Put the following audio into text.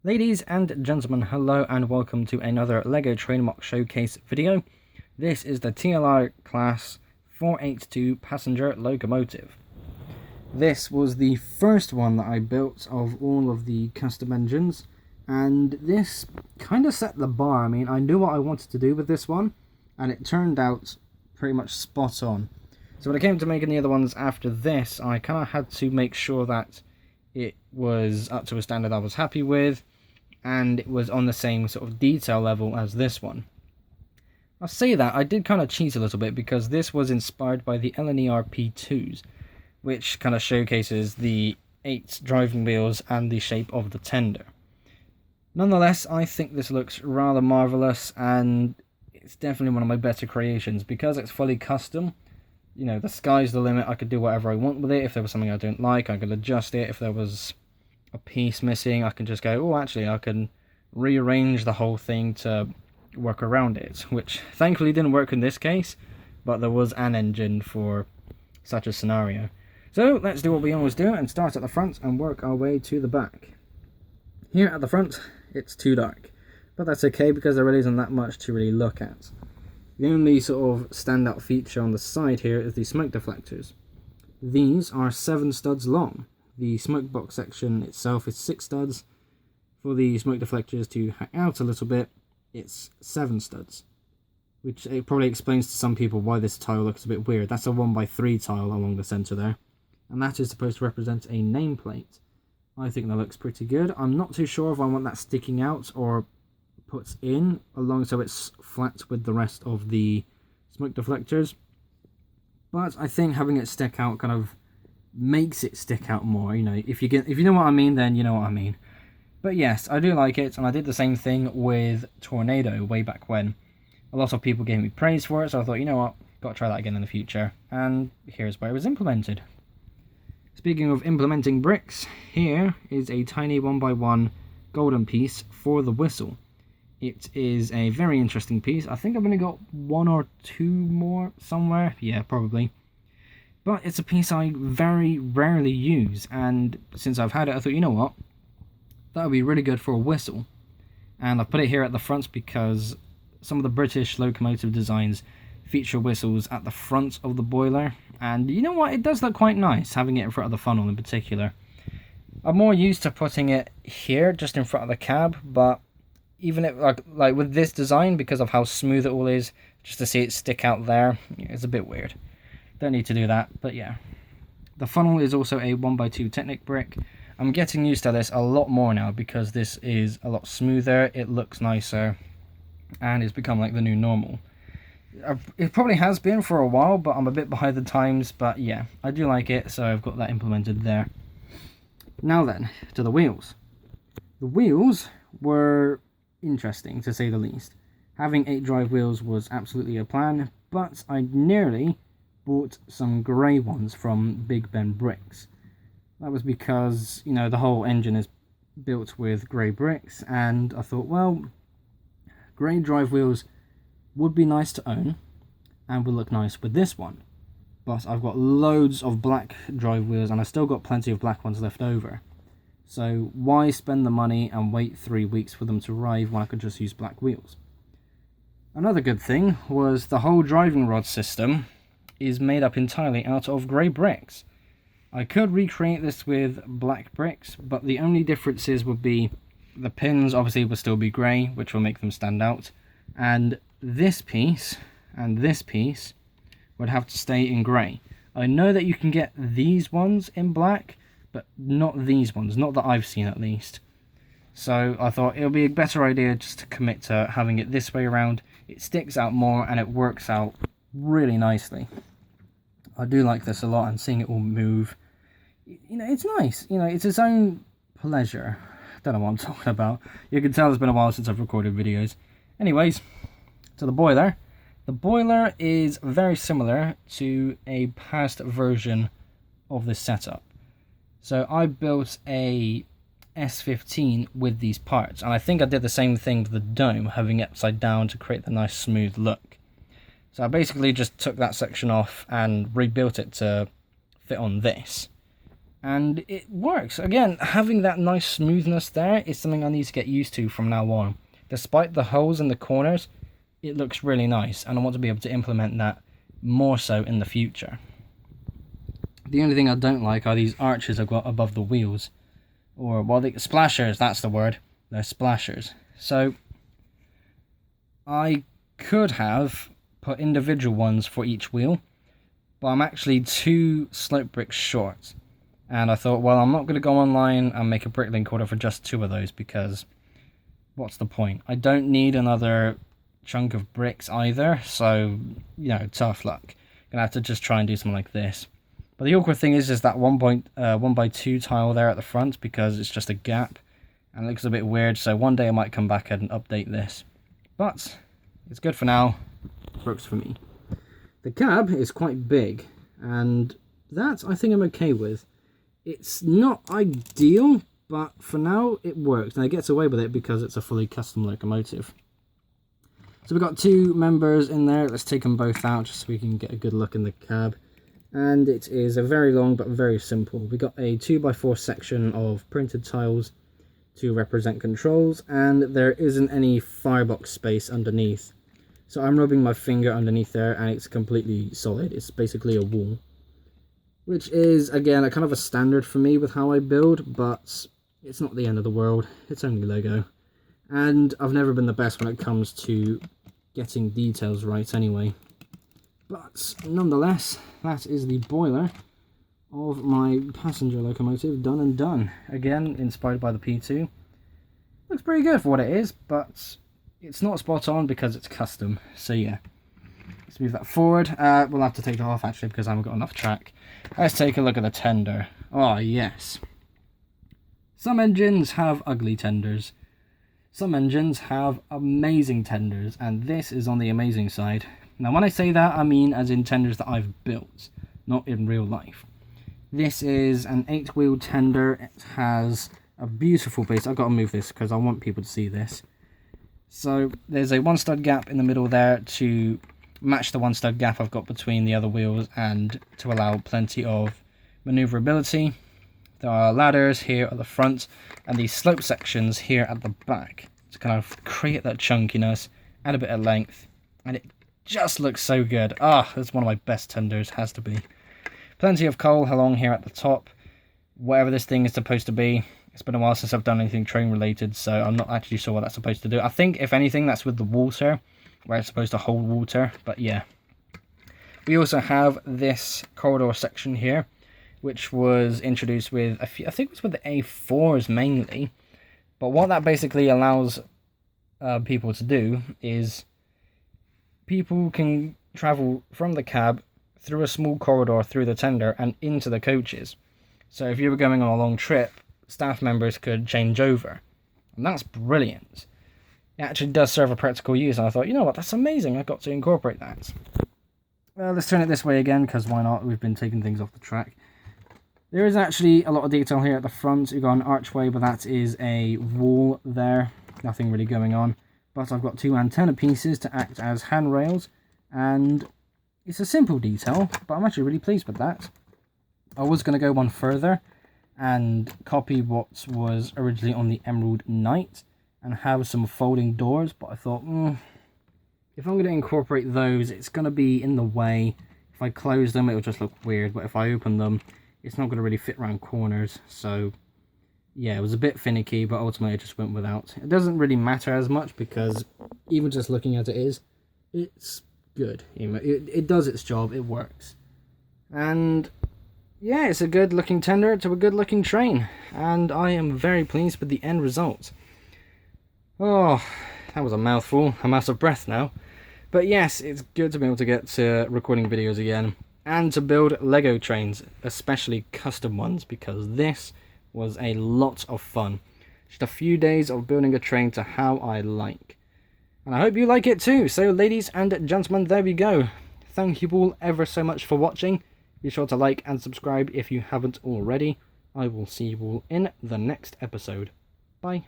Ladies and gentlemen, hello and welcome to another LEGO Train MOC Showcase video. This is the TLR Class 482 passenger locomotive. This was the first one that I built of all of the custom engines, and this kind of set the bar. I mean, I knew what I wanted to do with this one, and it turned out pretty much spot on. So when it came to making the other ones after this, I kind of had to make sure that it was up to a standard I was happy with, and it was on the same sort of detail level as this one. I'll say that I did kind of cheat a little bit because this was inspired by the LNER P2s, which kind of showcases the 8 driving wheels and the shape of the tender. Nonetheless, I think this looks rather marvellous, and it's definitely one of my better creations because it's fully custom. You know, the sky's the limit. I could do whatever I want with it. If there was something I don't like, I could adjust it. If there was a piece missing, I can just go, oh, actually, I can rearrange the whole thing to work around it, which thankfully didn't work in this case, but there was an engine for such a scenario. So let's do what we always do and start at the front and work our way to the back. Here at the front, it's too dark, but that's okay because there really isn't that much to really look at. The only sort of standout feature on the side here is the smoke deflectors. These are 7 studs long. The smoke box section itself is 6 studs. For the smoke deflectors to hang out a little bit, it's 7 studs. Which it probably explains to some people why this tile looks a bit weird. That's a 1x3 tile along the centre there. And that is supposed to represent a nameplate. I think that looks pretty good. I'm not too sure if I want that sticking out or put in along so it's flat with the rest of the smoke deflectors. But I think having it stick out kind of makes it stick out more. You know, if you know what I mean, then you know what I mean. But yes, I do like it, and I did the same thing with Tornado way back when. A lot of people gave me praise for it, so I thought, you know what, gotta try that again in the future. And here's where it was implemented. Speaking of implementing bricks, here is a tiny 1x1 golden piece for the whistle. It is a very interesting piece. I think I've only got 1 or 2 more somewhere. Yeah, probably. But it's a piece I very rarely use, and since I've had it, I thought, you know what, that would be really good for a whistle. And I've put it here at the front because some of the British locomotive designs feature whistles at the front of the boiler, and you know what, it does look quite nice, having it in front of the funnel in particular. I'm more used to putting it here, just in front of the cab, but even if, like with this design, because of how smooth it all is, just to see it stick out there, it's a bit weird. Don't need to do that, but yeah. The funnel is also a 1x2 Technic brick. I'm getting used to this a lot more now because this is a lot smoother, it looks nicer, and it's become like the new normal. It probably has been for a while, but I'm a bit behind the times, but yeah, I do like it, so I've got that implemented there. Now then, to the wheels. The wheels were interesting, to say the least. Having 8 drive wheels was absolutely a plan, but I nearly bought some grey ones from Big Ben Bricks. That was because, you know, the whole engine is built with grey bricks, and I thought, well, grey drive wheels would be nice to own and would look nice with this one. But I've got loads of black drive wheels and I've still got plenty of black ones left over. So why spend the money and wait 3 weeks for them to arrive when I could just use black wheels? Another good thing was the whole driving rod system is made up entirely out of grey bricks. I could recreate this with black bricks, but the only differences would be the pins obviously will still be grey, which will make them stand out, and this piece and this piece would have to stay in grey. I know that you can get these ones in black, but not these ones, not that I've seen at least. So I thought it would be a better idea just to commit to having it this way around. It sticks out more and it works out really nicely. I do like this a lot, and seeing it all move, you know, it's nice. You know, it's its own pleasure. Don't know what I'm talking about. You can tell it's been a while since I've recorded videos. Anyways, to the boiler. The boiler is very similar to a past version of this setup. So I built a S15 with these parts, and I think I did the same thing with the dome, having it upside down to create the nice smooth look. So I basically just took that section off and rebuilt it to fit on this. And it works. Again, having that nice smoothness there is something I need to get used to from now on. Despite the holes in the corners, it looks really nice, and I want to be able to implement that more so in the future. The only thing I don't like are these arches I've got above the wheels. Or, well, the splashers, that's the word. They're splashers. So, I could have put individual ones for each wheel, but I'm actually 2 slope bricks short. And I thought, well, I'm not going to go online and make a bricklink order for just 2 of those, because what's the point? I don't need another chunk of bricks either, so, you know, tough luck. Gonna have to just try and do something like this. But the awkward thing is that 1x2 tile there at the front, because it's just a gap, and it looks a bit weird, so one day I might come back and update this. But it's good for now. Works for me. The cab is quite big, and that I think I'm okay with. It's not ideal, but for now it works, and it gets away with it because it's a fully custom locomotive. So we've got 2 members in there. Let's take them both out just so we can get a good look in the cab. And it is a very long but very simple. We got a 2x4 section of printed tiles to represent controls, and there isn't any firebox space underneath. So I'm rubbing my finger underneath there, and it's completely solid. It's basically a wall, which is, again, a kind of a standard for me with how I build, but it's not the end of the world. It's only Lego, and I've never been the best when it comes to getting details right anyway. But nonetheless, that is the boiler of my passenger locomotive done and done. Again, inspired by the P2. Looks pretty good for what it is, but it's not spot on because it's custom. So yeah, let's move that forward. We'll have to take it off actually because I haven't got enough track. Let's take a look at the tender. Oh yes. Some engines have ugly tenders. Some engines have amazing tenders, and this is on the amazing side. Now when I say that, I mean as in tenders that I've built, not in real life. This is an 8-wheel tender. It has a beautiful base. I've got to move this because I want people to see this. So there's a 1 stud gap in the middle there to match the 1 stud gap I've got between the other wheels and to allow plenty of maneuverability. There are ladders here at the front and these slope sections here at the back to kind of create that chunkiness, add a bit of length, and it just looks so good. That's one of my best tenders, has to be. Plenty of coal along here at the top. Whatever this thing is supposed to be. It's been a while since I've done anything train related, so I'm not actually sure what that's supposed to do. I think, if anything, that's with the water, where it's supposed to hold water, but yeah. We also have this corridor section here, which was introduced with, I think it was with the A4s mainly. But what that basically allows people to do is people can travel from the cab through a small corridor through the tender and into the coaches. So if you were going on a long trip, staff members could change over. And that's brilliant. It actually does serve a practical use, and I thought, you know what, that's amazing, I've got to incorporate that. Well, let's turn it this way again, because why not? We've been taking things off the track. There is actually a lot of detail here at the front. We've got an archway, but that is a wall there. Nothing really going on. But I've got 2 antenna pieces to act as handrails, and it's a simple detail, but I'm actually really pleased with that. I was going to go one further and copy what was originally on the Emerald Knight and have some folding doors, but I thought, if I'm going to incorporate those, it's going to be in the way. If I close them, it'll just look weird, but if I open them, it's not going to really fit around corners. So yeah, it was a bit finicky, but ultimately I just went without. It doesn't really matter as much because even just looking at it's good. It does its job, it works. And yeah, it's a good looking tender to a good looking train, and I am very pleased with the end result. Oh, that was a mouthful. I'm out of breath now. But yes, it's good to be able to get to recording videos again and to build Lego trains, especially custom ones, because this was a lot of fun. Just a few days of building a train to how I like. And I hope you like it too. So ladies and gentlemen, there we go. Thank you all ever so much for watching. Be sure to like and subscribe if you haven't already. I will see you all in the next episode. Bye.